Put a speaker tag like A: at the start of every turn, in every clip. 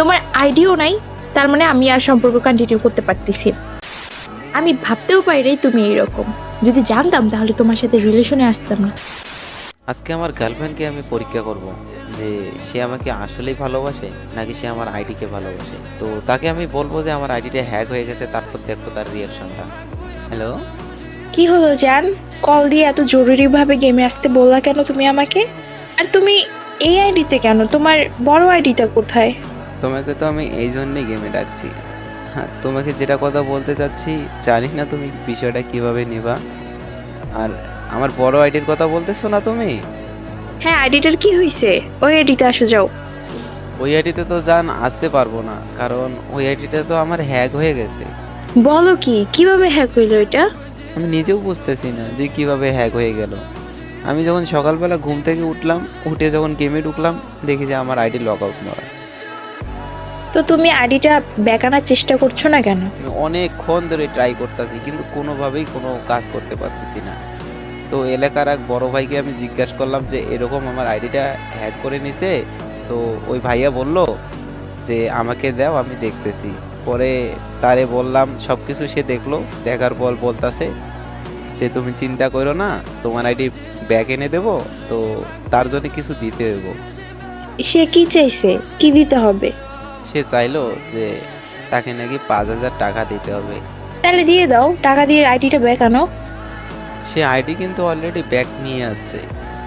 A: তোমার আইডিও নাই, তার মানে আমি আর সম্পর্ক কন্টিনিউ করতে পারতেছি না। আমি ভাবতেও পারি তুমি এইরকম। যদি জানতাম তাহলে তোমার সাথে রিলেশনে আসতাম না।
B: আজকে আমার গার্লফ্রেন্ডকে আমি পরীক্ষা করব যে সে আমাকে আসলেই ভালোবাসে নাকি সে আমার আইডিকে ভালোবাসে। তো তাকে আমি বলবো যে আমার আইডিটা হ্যাক হয়ে গেছে, তারপর দেখো তার রিয়াকশনটা। হ্যালো।
A: কি হলো জান, কল দিয়ে এত জরুরি ভাবে গেমে আসতে বললা কেন তুমি আমাকে? আর তুমি এই আইডিতে কেন? তোমার বড় আইডিটা কোথায়?
B: তোমাকে তো আমি এই জন্যই গেমে ডাকছি। হ্যাঁ, তোমাকে যেটা কথা বলতে চাচ্ছি জানি না তুমি বিষয়টা কিভাবে নেবা। আর আমার বড় আইডির কথা বলতেছো না তুমি?
A: হ্যাঁ, আইডিটার কি হয়েছে? ওই আইডিতে আসো যাও।
B: ওই আইডিতে তো জান আসতে পারবো না, কারণ ওই আইডিটা তো আমার হ্যাক হয়ে গেছে।
A: বলো কি, কিভাবে হ্যাক হইলো এটা?
B: আমি নিজেও বুঝতেছি না যে কিভাবে হ্যাক হয়ে গেল। আমি যখন সকালবেলা ঘুম থেকে উঠলাম, উঠে যখন গেমে ঢুকলাম, দেখি যে আমার আইডি লগ আউট মারা।
A: তো তুমি আইডিটা ব্যাক আনার চেষ্টা করছো না কেন?
B: আমি অনেকক্ষণ ধরে ট্রাই করতেছি কিন্তু কোনোভাবেই কোনো কাজ করতে পারতেছি না। তো এলাকার এক বড় ভাইকে আমি জিজ্ঞাসা করলাম যে এরকম আমার আইডিটা হ্যাক করে নিছে। তো ওই ভাইয়া বলল যে আমাকে দাও, আমি দেখতেছি। পরে তারে বললাম সব কিছু, সে দেখলো, দেখার পর বলতাছে যে তুমি চিন্তা করো না, তোমার আইডি ব্যাক এনে দেবো। তো তার জন্য কিছু দিতে হইব।
A: সে কি চাইছে? কি দিতে হবে?
B: সে চাইলো যে তাকে নাকি 5,000 টাকা দিতে হবে।
A: তাহলে দিয়ে দাও, টাকা দিয়ে আইডিটা ব্যাক আনো।
B: সে আইডি কিন্তু অলরেডি ব্যাক নিয়ে আসছে।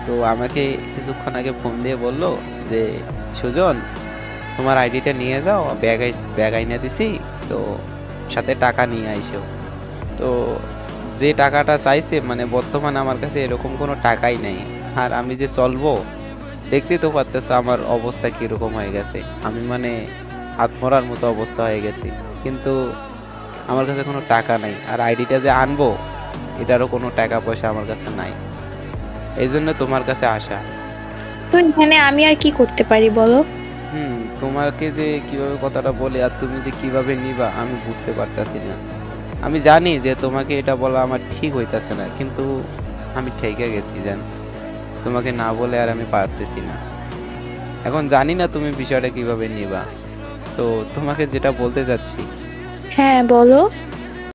B: তো আমাকে কিছুক্ষণ আগে ফোন দিয়ে বলল যে সুজন, তোমার আইডিটা নিয়ে যাও, ব্যাগ আইনা দিছি, তো সাথে টাকা নিয়ে আইসো। তো যে টাকাটা চাইছে, মানে বর্তমানে আমার কাছে এরকম কোনো টাকাই নেই। আর আমি যে চলবো, দেখতেই তো পারতেছো আমার অবস্থা কিরকম হয়ে গেছে। আমি মানে আত্মরার মতো অবস্থা হয়ে গেছে। কিন্তু আমার কাছে কোনো টাকা নাই, আর আইডিটা যে আনবো এটারও কোনো টাকা পয়সা আমার কাছে নাই। এই জন্য তোমার কাছে আসা।
A: তো এখানে আমি আর কি করতে পারি বলো?
B: তোমাকে যে কিভাবে কথাটা বলে আর তুমি যে কিভাবে নিবা আমি বুঝতে পারতাছি না। আমি জানি যে তোমাকে এটা বলা আমার ঠিক হইতাছে না, কিন্তু আমি ঠেকে গেছি জান। তোমাকে না বলে আর আমি পারতেছি না। এখন জানি না তুমি বিষয়টা কিভাবে নিবা। তো তোমাকে যেটা বলতে চাচ্ছি,
A: হ্যাঁ বলো।